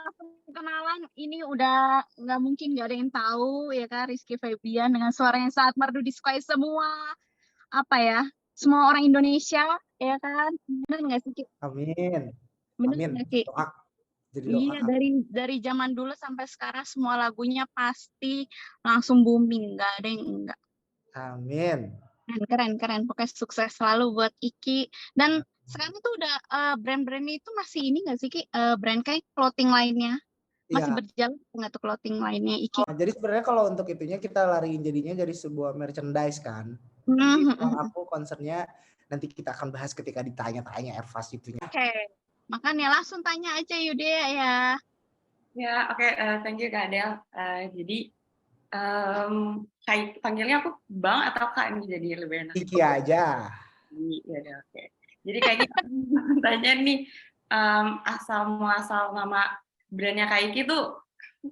langsung kenalan, ini udah nggak mungkin nggak ada yang tahu ya kan, Rizky Febian dengan suara yang sangat merdu disukai semua, apa ya, semua orang Indonesia, ya kan? Bener nggak sih, Ki? Amin. Bener Amin. nggak, Ki? Doa. Jadi doa. Iya, dari zaman dulu sampai sekarang semua lagunya pasti langsung booming, nggak ada yang enggak. Amin. Keren, keren. Pokoknya sukses selalu buat Iki. Dan sekarang tuh udah brand-brandnya itu masih ini nggak sih, Ki? Brand kayak clothing lainnya masih Iya. berjalan nggak tuh clothing lainnya Iki? Oh, jadi sebenarnya kalau untuk itunya kita lariin jadinya dari sebuah merchandise kan. Jadi Mhm, memang mhm. aku concernnya nanti kita akan bahas ketika ditanya-tanya Airfast itunya. Oke, makanya langsung tanya aja Yudea ya. Ya, oke, thank you Kak Adel. Jadi kayak panggilnya aku Bang atau Kak ini jadi lebih enak. Iki aja. Iya, ya, oke. Jadi kayaknya tanya nih asal muasal nama brandnya Kak Iki tuh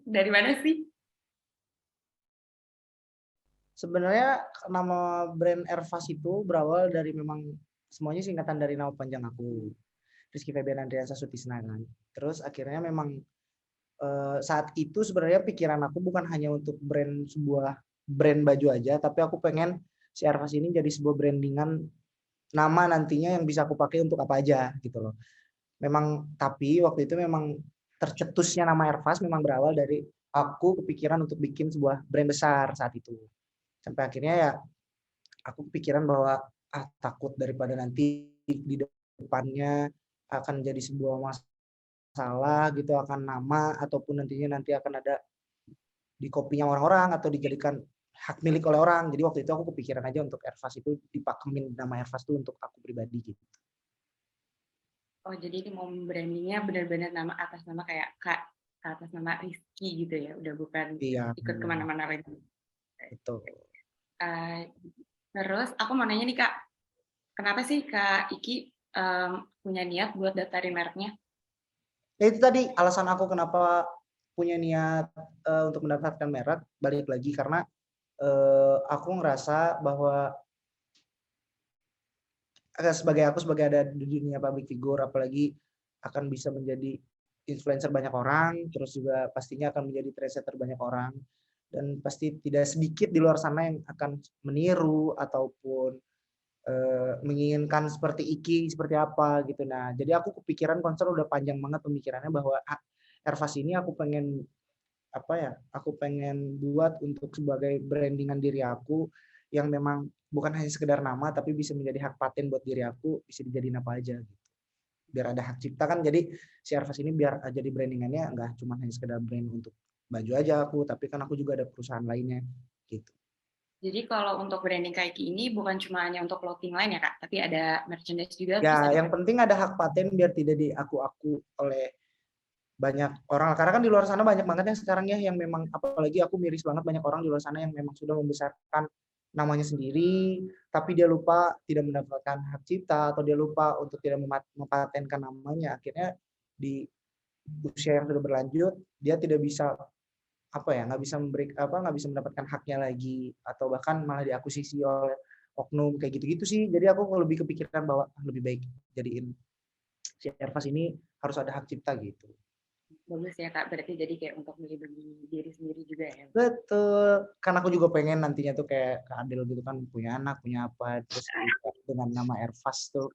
dari mana sih? Sebenarnya nama brand Airfast itu berawal dari memang semuanya singkatan dari nama panjang aku. Rizky Febian Andreasa Sutisna kan. Terus akhirnya memang saat itu sebenarnya pikiran aku bukan hanya untuk sebuah brand baju aja, tapi aku pengen si Airfast ini jadi sebuah brandingan nama nantinya yang bisa aku pakai untuk apa aja gitu loh. Memang tapi waktu itu memang tercetusnya nama Airfast memang berawal dari aku kepikiran untuk bikin sebuah brand besar saat itu. Sampai akhirnya ya aku kepikiran bahwa takut daripada nanti di depannya akan jadi sebuah masalah gitu, akan nama ataupun nanti akan ada di kopinya orang-orang atau dijadikan hak milik oleh orang. Jadi waktu itu aku kepikiran aja untuk Airfast itu dipakemin nama Airfast itu untuk aku pribadi gitu. Oh, jadi ini mau brandingnya benar-benar nama atas nama kayak Kak atas nama Rizky gitu ya, udah bukan Iya, ikut kemana-mana lagi. betul. Terus aku mau nanya nih Kak, kenapa sih Kak Iki punya niat buat daftarin mereknya? Ya itu tadi alasan aku kenapa punya niat untuk mendaftarkan merek, balik lagi karena aku ngerasa bahwa aku sebagai ada di dunia public figure, apalagi akan bisa menjadi influencer banyak orang, terus juga pastinya akan menjadi trendsetter banyak orang, dan pasti tidak sedikit di luar sana yang akan meniru ataupun menginginkan seperti Iki seperti apa gitu. Nah, jadi aku kepikiran konser udah panjang banget pemikirannya bahwa Airfast ini aku pengen apa ya? Aku pengen buat untuk sebagai brandingan diri aku yang memang bukan hanya sekedar nama tapi bisa menjadi hak paten buat diri aku, bisa dijadiin apa aja gitu. Biar ada hak cipta kan, jadi si Airfast ini biar jadi brandingannya nggak cuma hanya sekedar brand untuk baju aja aku, tapi kan aku juga ada perusahaan lainnya gitu. Jadi kalau untuk branding Kaiki ini bukan cuma hanya untuk clothing line ya Kak, tapi ada merchandise juga, terus Ya, ada yang penting ada hak paten biar tidak diaku-aku oleh banyak orang. Karena kan di luar sana banyak banget yang sekarang ya yang memang apalagi aku miris banget banyak orang di luar sana yang memang sudah membesarkan namanya sendiri, tapi dia lupa tidak mendapatkan hak cipta atau dia lupa untuk tidak mempatenkan namanya. Akhirnya di usia yang sudah berlanjut dia tidak bisa apa ya nggak bisa mendapatkan haknya lagi atau bahkan malah diakuisisi oleh oknum kayak gitu-gitu sih. Jadi aku lebih kepikiran bahwa lebih baik jadiin si Airfast ini harus ada hak cipta gitu. bagus ya Kak, berarti jadi kayak untuk melindungi diri sendiri juga ya. Betul, kan aku juga pengen nantinya tuh kayak Kak Adel gitu kan punya anak, punya apa, terus dengan nama Airfast tuh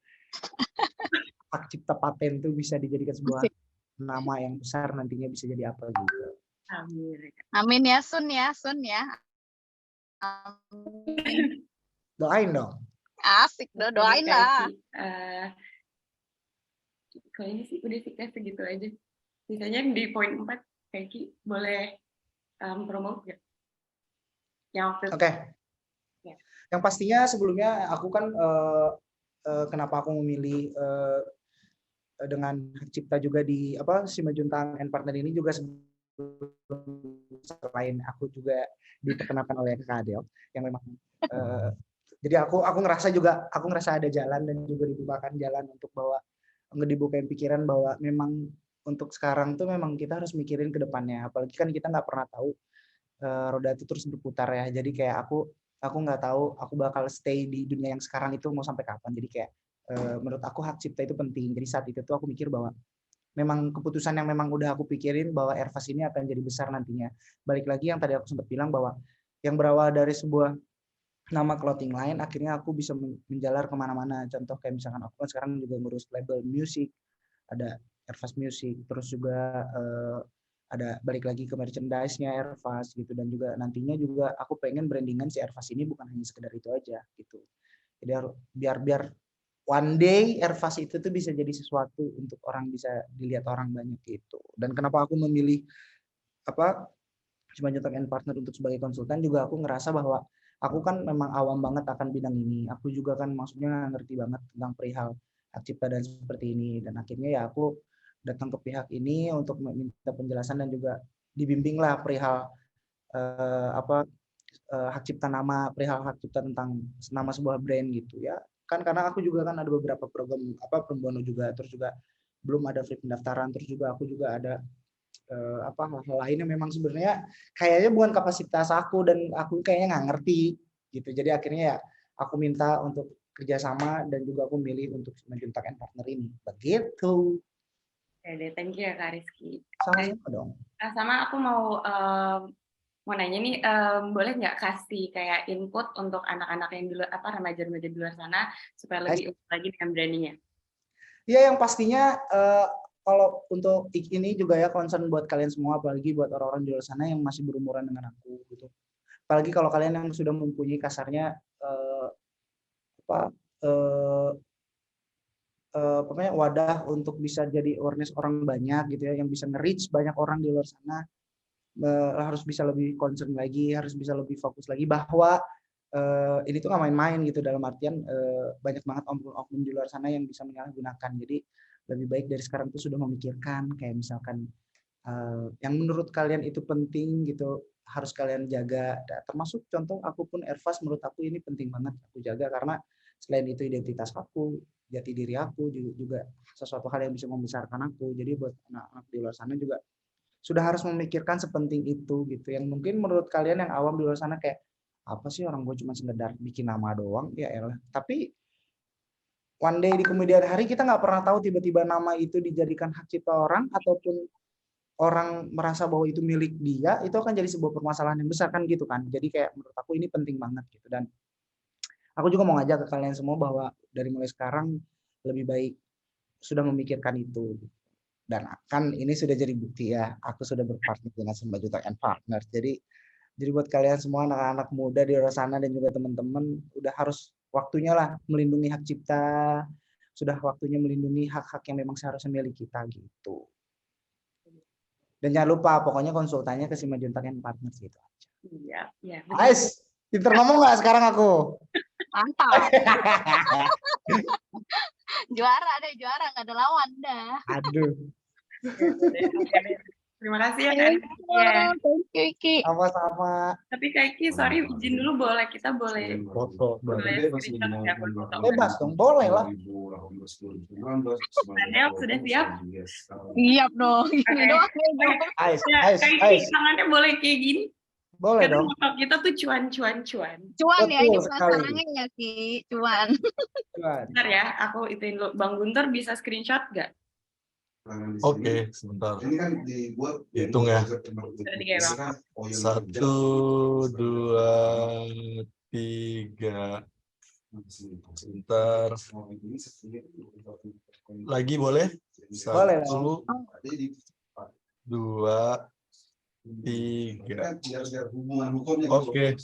hak cipta paten tuh bisa dijadikan sebuah Asik. nama yang besar nantinya bisa jadi apa gitu. Amin. Amin ya Sun ya, Sun ya. Amin. Doain dong. Asik, doain lah. Kalau ini sih udah sih segitu aja. Misalnya di poin 4 Kaiki boleh promote nggak? Oke. Ya. Yang pastinya sebelumnya aku kan kenapa aku memilih dengan hak cipta juga di apa Simajuntang and Partner ini juga selain aku juga diperkenalkan oleh Kak Adel yang memang jadi aku ngerasa ada jalan dan juga dibukakan jalan untuk bahwa dibukain pikiran bahwa memang untuk sekarang tuh memang kita harus mikirin ke depannya, apalagi kan kita nggak pernah tahu roda itu terus berputar ya. Jadi kayak aku nggak tahu aku bakal stay di dunia yang sekarang itu mau sampai kapan. Jadi kayak menurut aku hak cipta itu penting. Jadi saat itu tuh aku mikir bahwa memang keputusan yang memang udah aku pikirin bahwa Airfast ini akan jadi besar nantinya. Balik lagi yang tadi aku sempat bilang bahwa yang berawal dari sebuah nama clothing line, akhirnya aku bisa menjalar kemana-mana. Contoh kayak misalkan aku kan sekarang juga ngurus label music, ada Airfast Music, terus juga ada balik lagi ke merchandise-nya Airfast gitu, dan juga nantinya juga aku pengen brandingan si Airfast ini bukan hanya sekedar itu aja gitu. Jadi biar one day Airfast itu tuh bisa jadi sesuatu untuk orang, bisa dilihat orang banyak gitu. Dan kenapa aku memilih Simanjuntak & Partner untuk sebagai konsultan juga, aku ngerasa bahwa aku kan memang awam banget akan bidang ini. Aku juga kan maksudnya nggak ngerti banget tentang perihal hak cipta dan seperti ini. Dan akhirnya ya aku datang ke pihak ini untuk meminta penjelasan dan juga dibimbing lah perihal hak cipta nama, perihal hak cipta tentang nama sebuah brand gitu ya. Kan karena aku juga kan ada beberapa program Prembono juga, terus juga belum ada free pendaftaran, terus juga aku juga ada hal-hal lain yang memang sebenarnya kayaknya bukan kapasitas aku dan aku kayaknya nggak ngerti gitu. Jadi akhirnya ya aku minta untuk kerjasama dan juga aku milih untuk Simanjuntak & Partner ini. Begitu. Oke deh, thank you ya Kak Rizky. Sama-sama dong. Sama aku mau nanya nih, boleh nggak kasih kayak input untuk anak-anak yang di luar, remaja-remaja di luar sana supaya lebih lagi dengan brandingnya? Iya, yang pastinya kalau untuk ini juga ya concern buat kalian semua, apalagi buat orang-orang di luar sana yang masih berumuran dengan aku gitu. Apalagi kalau kalian yang sudah mempunyai kasarnya pokoknya wadah untuk bisa jadi awareness orang banyak gitu ya, yang bisa nge-reach banyak orang di luar sana, harus bisa lebih concern lagi, harus bisa lebih fokus lagi bahwa ini tuh nggak main-main gitu, dalam artian banyak banget oknum di luar sana yang bisa menyalahgunakan. Jadi lebih baik dari sekarang tuh sudah memikirkan kayak misalkan yang menurut kalian itu penting gitu harus kalian jaga. Termasuk contoh aku pun Airfast, menurut aku ini penting banget aku jaga, karena selain itu identitas aku, jati diri aku juga sesuatu hal yang bisa membesarkan aku. Jadi buat anak-anak di luar sana juga sudah harus memikirkan sepenting itu gitu. Yang mungkin menurut kalian yang awam di luar sana kayak apa sih, orang gue cuma sekedar bikin nama doang ya elah. Tapi one day di kemudian hari kita nggak pernah tahu tiba-tiba nama itu dijadikan hak cipta orang, ataupun orang merasa bahwa itu milik dia, itu akan jadi sebuah permasalahan yang besar kan gitu kan. Jadi kayak menurut aku ini penting banget gitu. Dan aku juga mau ngajak ke kalian semua bahwa dari mulai sekarang lebih baik sudah memikirkan itu. Dan kan ini sudah jadi bukti ya, aku sudah berpartner dengan Simanjuntak & Partner. Jadi buat kalian semua anak-anak muda di luar sana dan juga teman-teman, udah harus waktunya lah melindungi hak cipta, sudah waktunya melindungi hak-hak yang memang seharusnya milik kita gitu. Dan jangan lupa pokoknya konsultannya ke Simanjuntak & Partner gitu aja. Iya, iya. Ais, pinter ngomong nggak sekarang aku? Mantap. Juara nggak ada lawan dah. Aduh. Terima kasih ya Kak. Thank you Iki. Sama-sama. Tapi Kak Iki, sorry izin dulu, kita boleh Foto. screenshot ya, foto. Bebas dong, boleh lah. Daniel sudah siap? Siap dong. Ini doang. Ais. Kak Iki, tangannya boleh kayak gini? Boleh Karena dong. moto kita tuh cuan. Cuan ya, Betul ini sekali. masalahnya ya Ki, cuan. Bentar ya, aku ituin dulu. Bang Guntur bisa screenshot nggak? Oke, sebentar. Ini kan dibuat Hitung ya. Tiga ya, Bang. 1, 2, 3. Sebentar. Lagi boleh? Boleh. 1, 2, 3. Oke,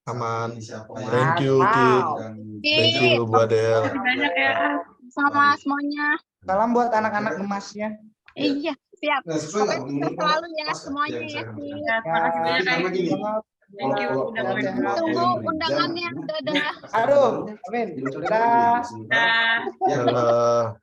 aman. Thank you, Ki. Thank you, Bu Adel. Terima kasih banyak ya. Sama semuanya. Salam buat anak-anak emasnya. Iya, siap. Pokoknya sukses selalu ya semuanya ya Ki. Ya, terima kasih banyak Kak Iki. Thank you udah ngomongin. Tunggu undangannya. Dadah. Aduh, amin. Dadah. Dah. Dadah.